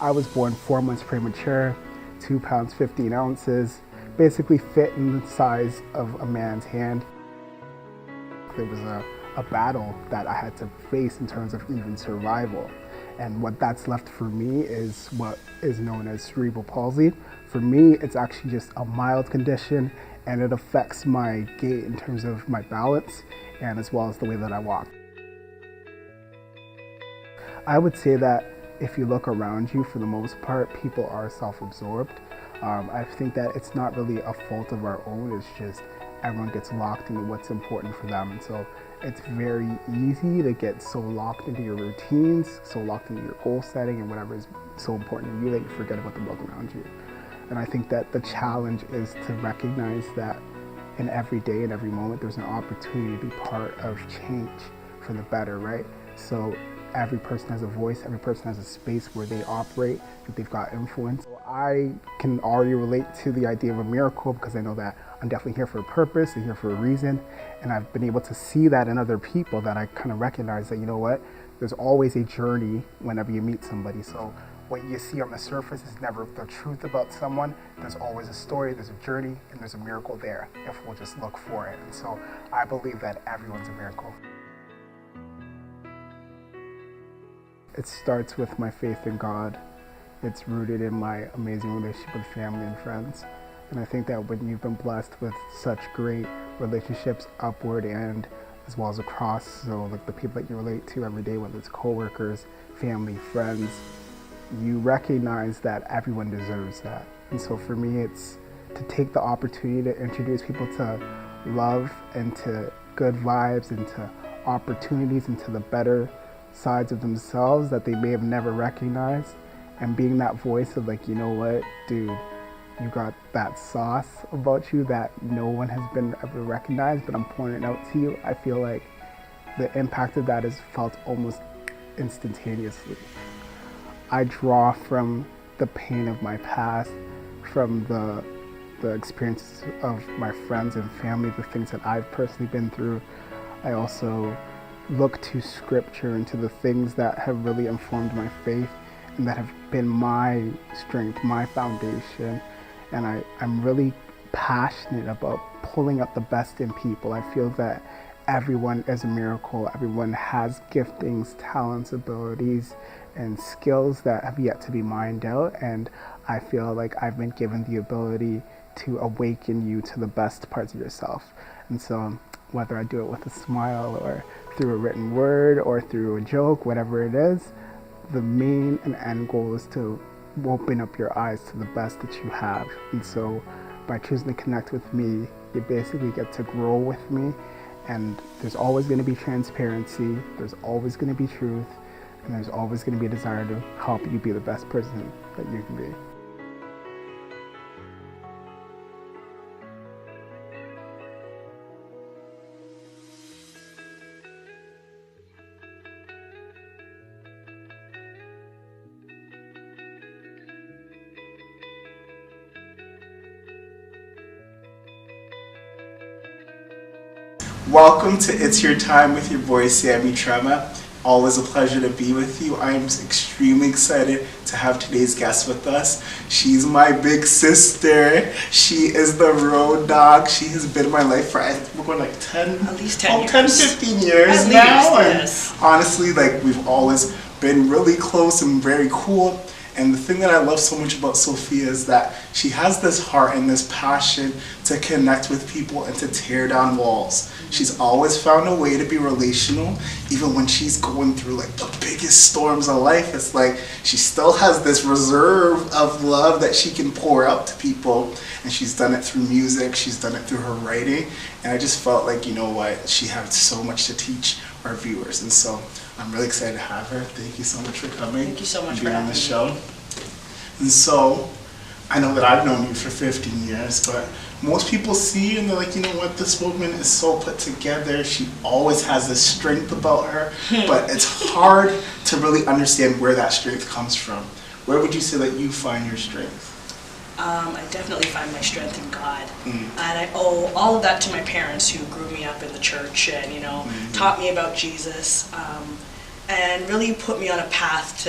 I was born 4 months premature, 2 pounds 15 ounces, basically fit in the size of a man's hand. There was a battle that I had to face in terms of even survival. And what that's left for me is what is known as cerebral palsy. For me, it's actually just a mild condition, and it affects my gait in terms of my balance and as well as the way that I walk. I would say that if you look around you, for the most part, people are self-absorbed. I think that it's not really a fault of our own, it's just everyone gets locked into what's important for them. And so it's very easy to get so locked into your routines, so locked into your goal setting and whatever is so important to you that you forget about the world around you. And I think that the challenge is to recognize that in every day and every moment, there's an opportunity to be part of change for the better, right? So every person has a voice, every person has a space where they operate, that they've got influence. I can already relate to the idea of a miracle because I know that I'm definitely here for a purpose, I'm here for a reason, and I've been able to see that in other people, that I kind of recognize that, you know what, there's always a journey whenever you meet somebody. So what you see on the surface is never the truth about someone. There's always a story, there's a journey, and there's a miracle there if we'll just look for it. And so I believe that everyone's a miracle. It starts with my faith in God. It's rooted in my amazing relationship with family and friends. And I think that when you've been blessed with such great relationships upward and as well as across, so like the people that you relate to every day, whether it's coworkers, family, friends, you recognize that everyone deserves that. And so for me, it's to take the opportunity to introduce people to love and to good vibes and to opportunities and to the better sides of themselves that they may have never recognized, and being that voice of like, you know what, dude, you got that sauce about you that no one has been able to recognize, but I'm pointing it out to you. I feel like the impact of that is felt almost instantaneously. I draw from the pain of my past, from the experiences of my friends and family, the things that I've personally been through. I also look to scripture and to the things that have really informed my faith and that have been my strength, my foundation. And I'm really passionate about pulling out the best in people. I feel that everyone is a miracle. Everyone has giftings, talents, abilities, and skills that have yet to be mined out. And I feel like I've been given the ability to awaken you to the best parts of yourself. And so whether I do it with a smile or through a written word or through a joke, whatever it is, the main and end goal is to open up your eyes to the best that you have. And so by choosing to connect with me, you basically get to grow with me, and there's always going to be transparency, there's always going to be truth, and there's always going to be a desire to help you be the best person that you can be. Welcome to It's Your Time with your boy Sammy Kyereme. Always a pleasure to be with you. I am extremely excited to have today's guest with us. She's my big sister. She is the road dog. She has been in my life for, we're going like 10, at least 10 years. 10, 15 years at now. Least, and yes. honestly, like, we've always been really close and very cool. And the thing that I love so much about Sophia is that she has this heart and this passion to connect with people and to tear down walls. She's always found a way to be relational, even when she's going through like the biggest storms of life. It's like she still has this reserve of love that she can pour out to people. And she's done it through music, she's done it through her writing. And I just felt like, you know what, she had so much to teach our viewers. And so I'm really excited to have her. Thank you so much for coming. Thank you so much for being on the having show. me. And so, I know that I've known you for 15 years, but most people see you and they're like, you know what, this woman is so put together. She always has this strength about her, but it's hard to really understand where that strength comes from. Where would you say that you find your strength? I definitely find my strength in God. And I owe all of that to my parents who grew me up in the church and, you know, taught me about Jesus, and really put me on a path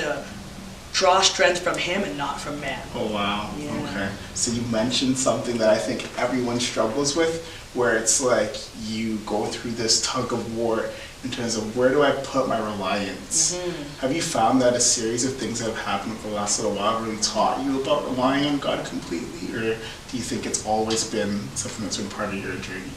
draw strength from him and not from man. Oh, wow. Yeah. Okay. So you mentioned something that I think everyone struggles with, where it's like you go through this tug of war in terms of where do I put my reliance? Have you found that a series of things that have happened over the last little while really taught you about relying on God completely, or do you think it's always been something that's been part of your journey?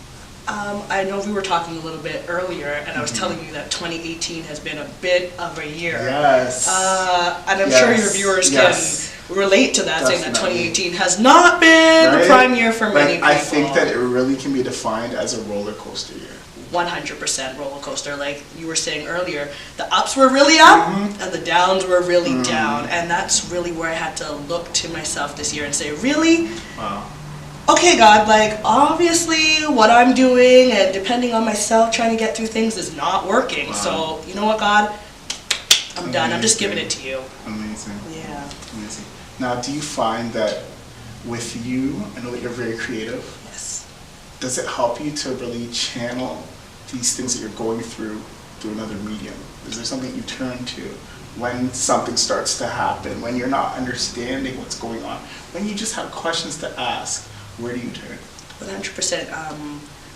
I know we were talking a little bit earlier, and I was telling you that 2018 has been a bit of a year. Yes. And I'm sure your viewers can relate to that, saying that 2018 has not been the prime year for many people. I think that it really can be defined as a roller coaster year. 100% roller coaster. Like you were saying earlier, the ups were really up and the downs were really down, and that's really where I had to look to myself this year and say, really? Wow. Okay, God, like obviously what I'm doing and depending on myself trying to get through things is not working. Wow. So you know what, God? I'm done. I'm just giving it to you. Amazing. Yeah. Amazing. Now, do you find that with you, I know that you're very creative. Yes. Does it help you to really channel these things that you're going through another medium? Is there something you turn to when something starts to happen, when you're not understanding what's going on, when you just have questions to ask? Where do you turn? 100%.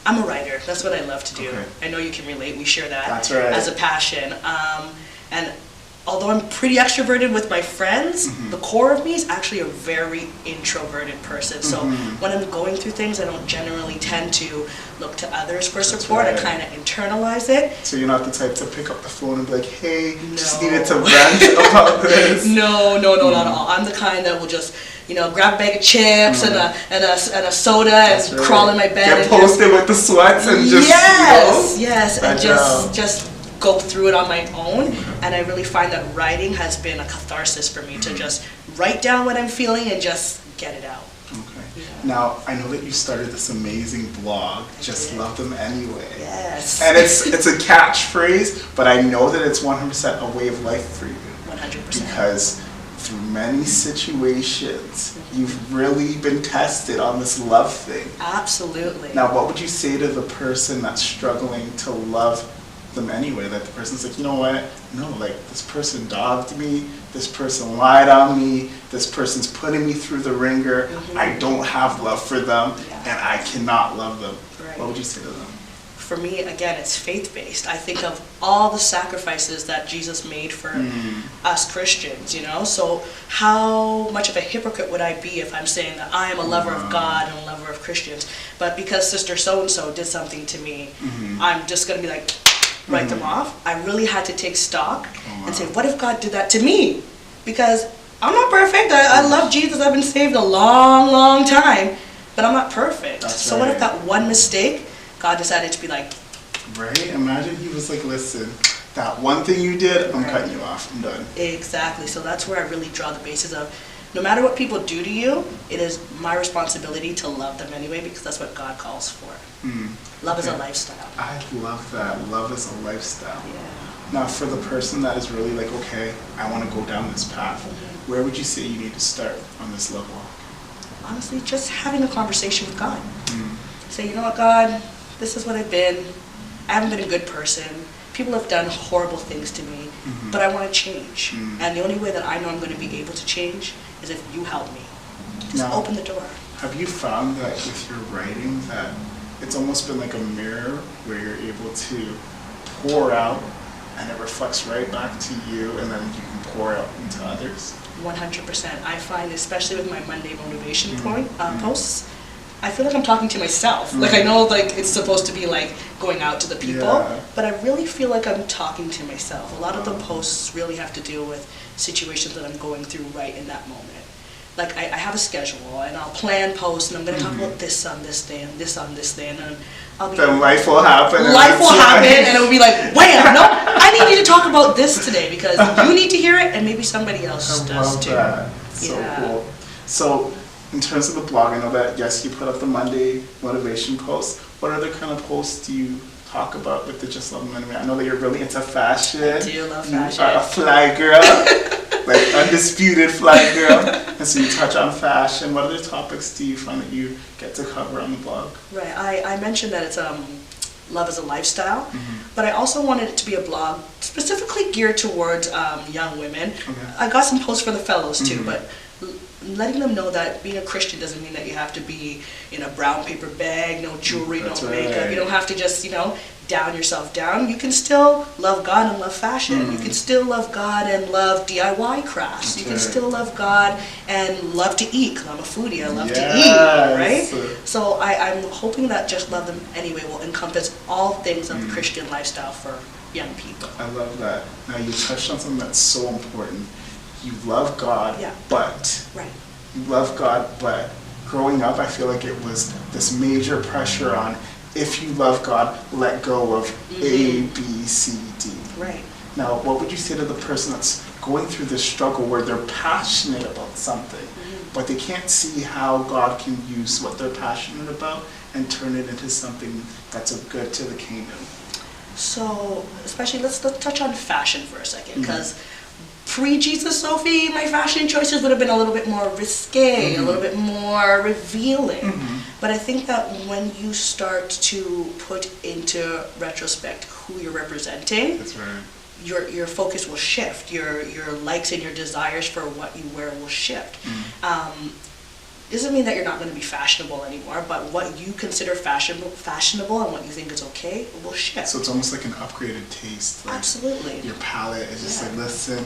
I'm a writer. That's what I love to do. Okay. I know you can relate. We share that as a passion. And although I'm pretty extroverted with my friends, the core of me is actually a very introverted person. So when I'm going through things, I don't generally tend to look to others for support. I kind of internalize it. So you're not the type to pick up the phone and be like, hey, just needed to vent about this? No, not at all. I'm the kind that will just, grab a bag of chips and a soda and crawl in my bed. Get posted with the sweats and just, Yes, and just go through it on my own. And I really find that writing has been a catharsis for me to just write down what I'm feeling and just get it out. Okay. Yeah. Now, I know that you started this amazing blog, Just Love Them Anyway. Yes. And it's a catchphrase, but I know that it's 100% a way of life for you. 100%. Because through many situations, you've really been tested on this love thing. Absolutely. Now, what would you say to the person that's struggling to love them anyway? That the person's like, you know what? No, like this person dogged me, this person lied on me, this person's putting me through the ringer. I don't have love for them, and I cannot love them. Right. What would you say to them? For me, again, it's faith-based. I think of all the sacrifices that Jesus made for us Christians, So how much of a hypocrite would I be if I'm saying that I am a lover of God and a lover of Christians, but because Sister so-and-so did something to me, I'm just going to be like, write them off? I really had to take stock and say, what if God did that to me? Because I'm not perfect. I love Jesus. I've been saved a long, long time, but I'm not perfect. So what if that one mistake, God decided to be like... Right? Imagine he was like, listen, that one thing you did, I'm cutting you off. I'm done. Exactly. So that's where I really draw the basis of, no matter what people do to you, it is my responsibility to love them anyway, because that's what God calls for. Love is a lifestyle. I love that. Love is a lifestyle. Yeah. Now, for the person that is really like, okay, I want to go down this path, where would you say you need to start on this level? Honestly, just having a conversation with God. Say, you know what, God, this is what I've been. I haven't been a good person. People have done horrible things to me, but I want to change. And the only way that I know I'm going to be able to change is if you help me. Just open the door. Have you found that with your writing that it's almost been like a mirror where you're able to pour out and it reflects right back to you, and then you can pour out into others? 100%. I find, especially with my Monday motivation posts, I feel like I'm talking to myself. Like I know like it's supposed to be like going out to the people, but I really feel like I'm talking to myself. A lot of the posts really have to deal with situations that I'm going through right in that moment. Like I have a schedule and I'll plan posts and I'm going to talk about this on this day and this on this day, and then I'll be then life will happen. Life will happen and it will be like, wham, no, I need you to talk about this today because you need to hear it and maybe somebody else does too. That. So cool. So in terms of the blog, I know that, yes, you put up the Monday motivation posts. What other kind of posts do you talk about with the Just Love Them Anyway? I know that you're really into fashion. I do love fashion. You are a fly girl, like undisputed fly girl. And so you touch on fashion. What other topics do you find that you get to cover on the blog? Right. I mentioned that it's love as a lifestyle, but I also wanted it to be a blog specifically geared towards young women. I got some posts for the fellows too, but letting them know that being a Christian doesn't mean that you have to be in a brown paper bag, no jewelry, no makeup. You don't have to just, down yourself down. You can still love God and love fashion. You can still love God and love DIY crafts. You can still love God and love to eat, because I'm a foodie. I love to eat, right? So I'm hoping that Just Love Them Anyway will encompass all things of the Christian lifestyle for young people. I love that. Now you touched on something that's so important. You love God, but you love God, but growing up, I feel like it was this major pressure on, if you love God, let go of A, B, C, D. Right. Now, what would you say to the person that's going through this struggle where they're passionate about something, but they can't see how God can use what they're passionate about and turn it into something that's of good to the kingdom? So, especially, let's touch on fashion for a second, because pre-Jesus Sophie, my fashion choices would have been a little bit more risque, a little bit more revealing. But I think that when you start to put into retrospect who you're representing, That's right. your focus will shift. Your likes and your desires for what you wear will shift. Doesn't mean that you're not going to be fashionable anymore, but what you consider fashionable and what you think is okay will shift. So it's almost like an upgraded taste. Like Absolutely. Your palette is just like, listen,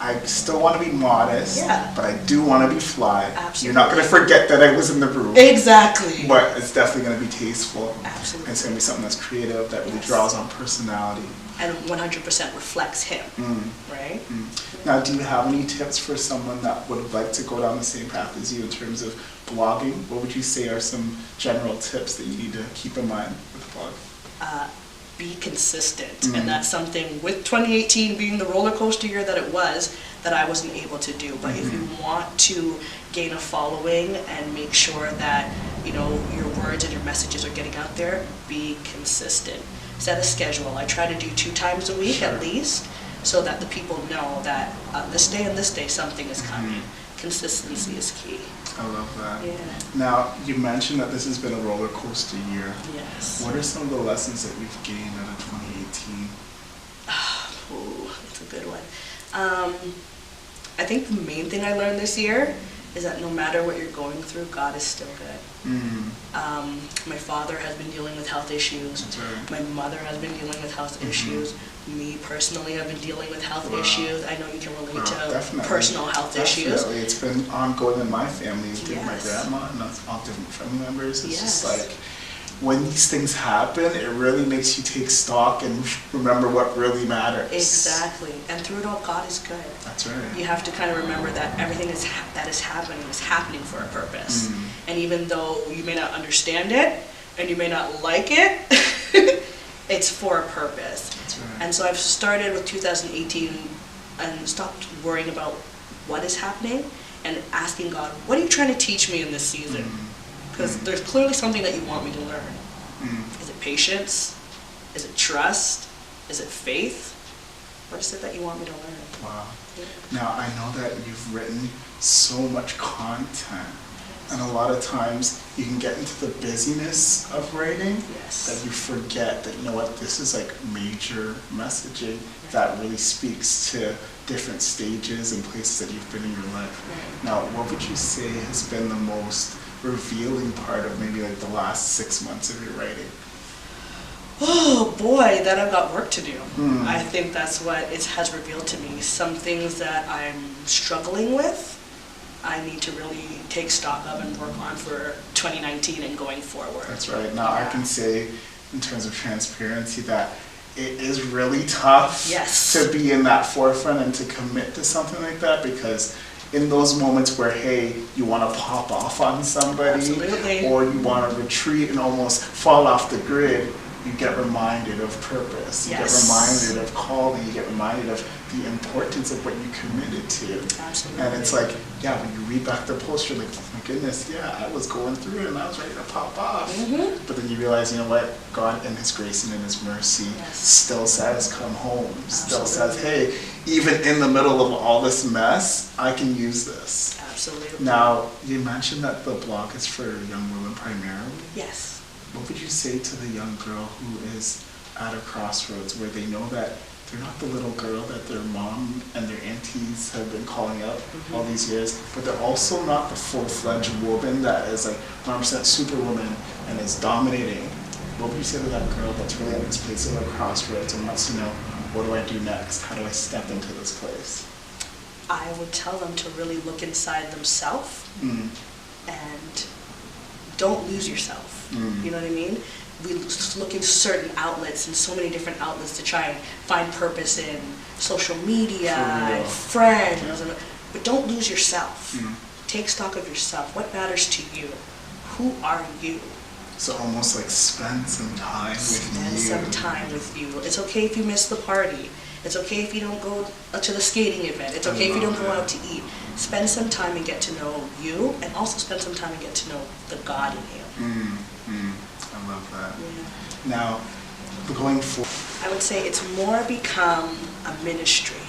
I still want to be modest, but I do want to be fly. Absolutely. You're not going to forget that I was in the room. Exactly. But it's definitely going to be tasteful. Absolutely. And it's going to be something that's creative, that really draws on personality. And 100% reflects him, right? Now, do you have any tips for someone that would like to go down the same path as you in terms of blogging? What would you say are some general tips that you need to keep in mind with the blog? Be consistent, and that's something with 2018 being the roller coaster year that it was, that I wasn't able to do. But if you want to gain a following and make sure that your words and your messages are getting out there, be consistent. Set a schedule. I try to do 2 times a week at least, so that the people know that this day and this day something is coming. Consistency is key. I love that. Yeah. Now, you mentioned that this has been a roller coaster year. Yes. What are some of the lessons that you've gained out of 2018? Oh, that's a good one. I think the main thing I learned this year is that no matter what you're going through, God is still good. My father has been dealing with health issues. That's right. My mother has been dealing with health issues. Me personally have been dealing with health issues. I know you can relate to personal health issues. It's been ongoing in my family with my grandma and all different family members. It's just like, when these things happen, it really makes you take stock and remember what really matters. Exactly. And through it all, God is good. That's right. You have to kind of remember that everything that is happening for a purpose. And even though you may not understand it and you may not like it, it's for a purpose. That's right. And so I've started with 2018 and stopped worrying about what is happening and asking God, what are you trying to teach me in this season? Because there's clearly something that you want me to learn. Is it patience? Is it trust? Is it faith? What is it that you want me to learn? Wow. Yeah. Now, I know that you've written so much content, and a lot of times you can get into the busyness of writing that you forget that, this is like major messaging that really speaks to different stages and places that you've been in your life. Now, what would you say has been the most revealing part of maybe like the last 6 months of your writing? Oh boy, that I've got work to do. I think that's what it has revealed to me. Some things that I'm struggling with, I need to really take stock of and work on for 2019 and going forward. That's right. Now I can say, in terms of transparency, that it is really tough to be in that forefront and to commit to something like that, because in those moments where, hey, you want to pop off on somebody, or you want to retreat and almost fall off the grid, you get reminded of purpose. You get reminded of calling. You get reminded of the importance of what you committed to. Absolutely. And it's like, when you read back the post, you're like, oh my goodness, I was going through it and I was ready to pop off. But then you realize, God in His grace and in His mercy still says, come home. Still says, hey, even in the middle of all this mess, I can use this. Absolutely. Now, you mentioned that the blog is for young women primarily. Yes. what would you say to the young girl who is at a crossroads where they know that they're not the little girl that their mom and their aunties have been calling out all these years, but they're also not the full-fledged woman that is like 100% superwoman and is dominating? What would you say to that girl that's really at this place of a crossroads and wants to know, what do I do next? How do I step into this place? I would tell them to really look inside themselves and don't lose yourself. You know what I mean? We look in certain outlets and so many different outlets to try and find purpose in social media and friends, but don't lose yourself. Take stock of yourself. What matters to you? Who are you? So almost like spend some time with you. Spend some time with you. It's okay if you miss the party. It's okay if you don't go to the skating event. It's okay if you don't go out to eat. Spend some time and get to know you, and also spend some time and get to know the God in you. I love that. Yeah. Now, going forward, I would say it's more become a ministry.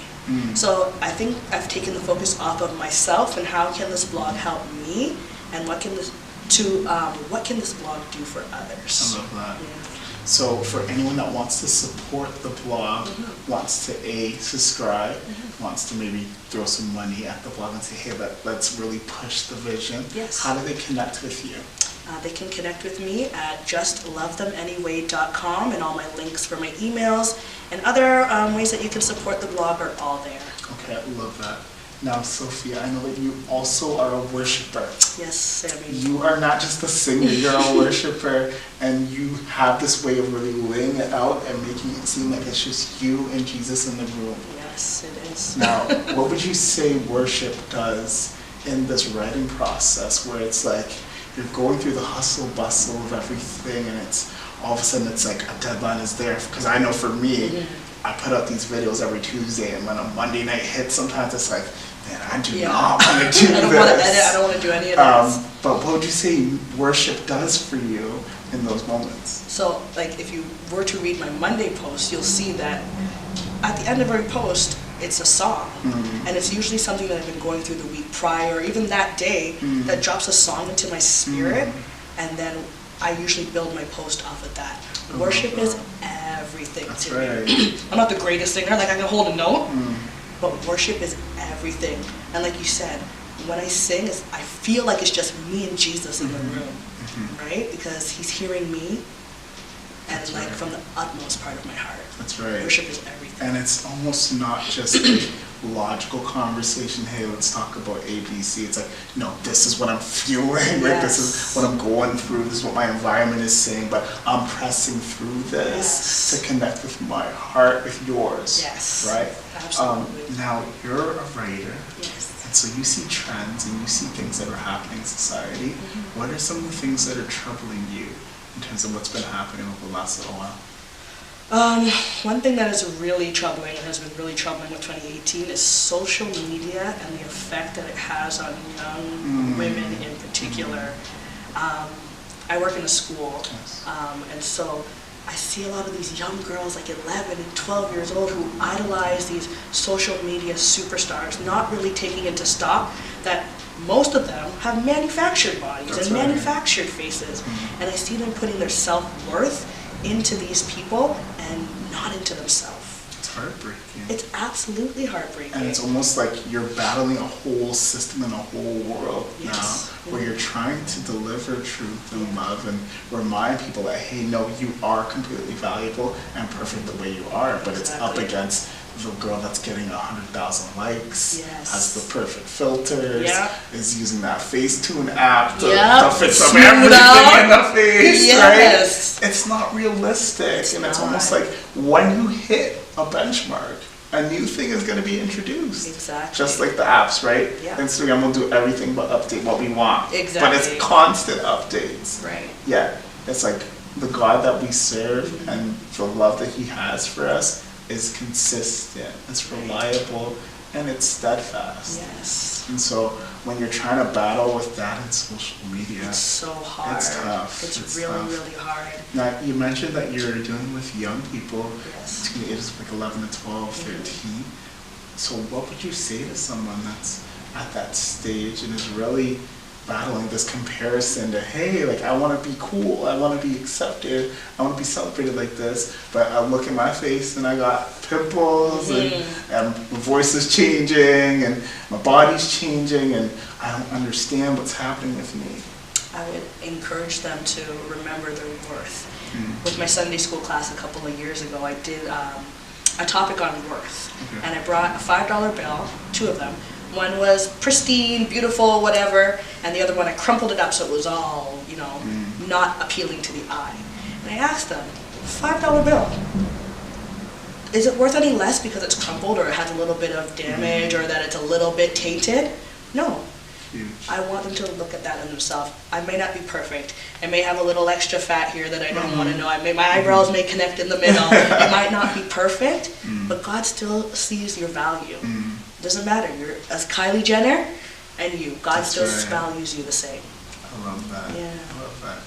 So I think I've taken the focus off of myself and how can this blog help me, and what can this blog do for others. I love that. Yeah. So for anyone that wants to support the blog, wants to subscribe, wants to maybe throw some money at the blog and say, hey, let's really push the vision. Yes. How do they connect with you? They can connect with me at justlovethemanyway.com, and all my links for my emails and other ways that you can support the blog are all there. Okay, I love that. Now, Sophia, I know that you also are a worshiper. Yes, Sammy. You are not just a singer, you're a worshiper, and you have this way of really laying it out and making it seem like it's just you and Jesus in the room. Yes, it is. Now, what would you say worship does in this writing process, where it's like you're going through the hustle bustle of everything, and it's all of a sudden it's like a deadline is there? Because I know for me, I put out these videos every Tuesday, and when a Monday night hits, sometimes it's like, man, I do not want to do this. I don't want to edit. I don't want to do any of this. But what would you say worship does for you in those moments? So, like, if you were to read my Monday post, you'll see that at the end of every post, it's a song. And it's usually something that I've been going through the week prior, or even that day, that drops a song into my spirit, and then I usually build my post off of that. Worship is everything to me. I'm not the greatest singer, like I can hold a note, but worship is everything. And like you said, when I sing, I feel like it's just me and Jesus in the room, right? Because he's hearing me, and from the utmost part of my heart. That's right. Worship is everything. And it's almost not just a logical conversation, hey, let's talk about ABC. It's like, no, this is what I'm feeling, right? This is what I'm going through, this is what my environment is saying, but I'm pressing through this to connect with my heart, with yours. Yes. Right? Absolutely. Now, you're a writer. Yes. And so you see trends and you see things that are happening in society. What are some of the things that are troubling you in terms of what's been happening over the last little while? One thing that is really troubling and has been really troubling with 2018 is social media and the effect that it has on young women in particular. I work in a school, and so I see a lot of these young girls, like 11 and 12 years old, who idolize these social media superstars, not really taking into stock that most of them have manufactured bodies and manufactured faces. And I see them putting their self-worth into these people and not into themselves. It's heartbreaking. It's absolutely heartbreaking. And it's almost like you're battling a whole system and a whole world now, where you're trying to deliver truth and love and remind people that, hey, no, you are completely valuable and perfect the way you are, but it's up against the girl that's getting 100,000 likes, has the perfect filters, is using that Facetune app to fix up everything in the face, right? It's not realistic, and it's almost like when you hit a benchmark, a new thing is going to be introduced. Exactly. Just like the apps, right? Yeah. Instagram will do everything but update what we want. Exactly. But it's constant updates. Right. Yeah. It's like the God that we serve and the love that he has for us is consistent, it's reliable, and it's steadfast. Yes. And so when you're trying to battle with that in social media, it's so hard. It's tough. It's really, really hard. Now, you mentioned that you're dealing with young people between the ages of like 11 to 12, 13. So what would you say to someone that's at that stage and is really battling this comparison to, hey, like, I want to be cool, I want to be accepted, I want to be celebrated like this, but I look at my face and I got pimples, and my voice is changing, and my body's changing, and I don't understand what's happening with me. I would encourage them to remember their worth. With my Sunday school class a couple of years ago, I did a topic on worth, and I brought a $5 bill, 2 of them. One was pristine, beautiful, whatever, and the other one I crumpled it up so it was all, you know, not appealing to the eye. And I asked them, $5 bill, is it worth any less because it's crumpled or it has a little bit of damage or that it's a little bit tainted? No. Huge. I want them to look at that in themselves. I may not be perfect. I may have a little extra fat here that I don't want to know. My eyebrows may connect in the middle. It might not be perfect, but God still sees your value. Doesn't matter. You're as Kylie Jenner and you. God still values you the same. I love that. Yeah. I love that.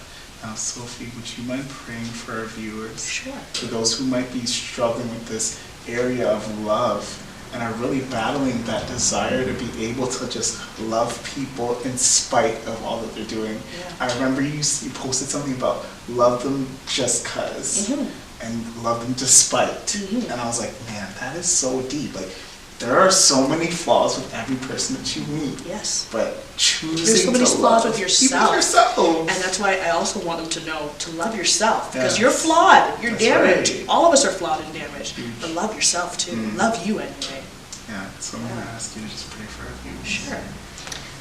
Now, Sophie, would you mind praying for our viewers? Sure. For those who might be struggling with this area of love and are really battling that desire to be able to just love people in spite of all that they're doing. Yeah. I remember you posted something about love them just cause and love them despite. And I was like, man, that is so deep. Like, there are so many flaws with every person that you meet. Yes. But choosing There's so many to flaws love with yourself. even yourself. And that's why I also want them to know to love yourself. Because Yes. you're flawed. You're That's damaged. right. All of us are flawed and damaged. But love yourself too. Love you anyway. Yeah, so I'm going to ask you to just pray for our viewers. Sure.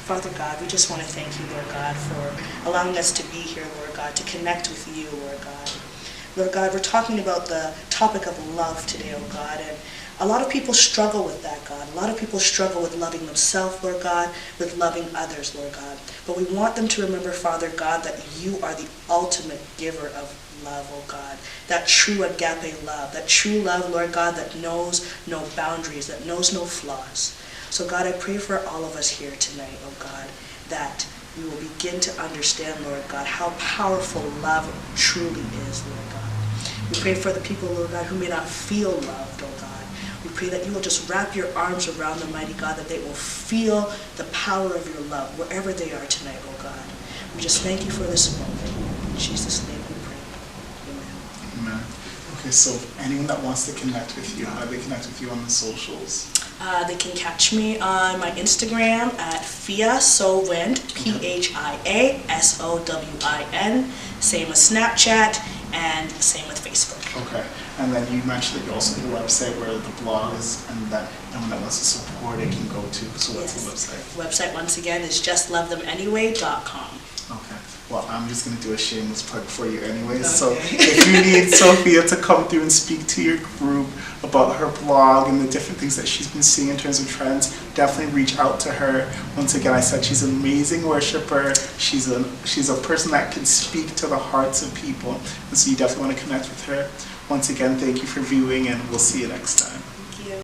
Father God, we just want to thank you, Lord God, for allowing us to be here, Lord God, to connect with you, Lord God. Lord God, we're talking about the topic of love today, oh God, and a lot of people struggle with that, God. A lot of people struggle with loving themselves, Lord God, with loving others, Lord God. But we want them to remember, Father God, that you are the ultimate giver of love, oh God. That true agape love, that true love, Lord God, that knows no boundaries, that knows no flaws. So God, I pray for all of us here tonight, oh God, that we will begin to understand, Lord God, how powerful love truly is, Lord God. We pray for the people, Lord God, who may not feel loved, oh God. We pray that you will just wrap your arms around them, mighty God, that they will feel the power of your love wherever they are tonight, oh God. We just thank you for this moment. In Jesus' name we pray. Amen. Amen. Okay, so anyone that wants to connect with you, how do they connect with you on the socials? They can catch me on my Instagram at Phiasowin, Piasowin. Same with Snapchat and same with Facebook. Okay, and then you mentioned that you also have a website where the blog is, and that anyone that wants to support it can go to. So what's the website? The website, once again, is justlovethemanyway.com. Okay. Well, I'm just going to do a shameless plug for you anyways. Okay. So if you need Sophia to come through and speak to your group about her blog and the different things that she's been seeing in terms of trends, definitely reach out to her. Once again, I said she's an amazing worshiper. She's a person that can speak to the hearts of people. And so you definitely want to connect with her. Once again, thank you for viewing, and we'll see you next time.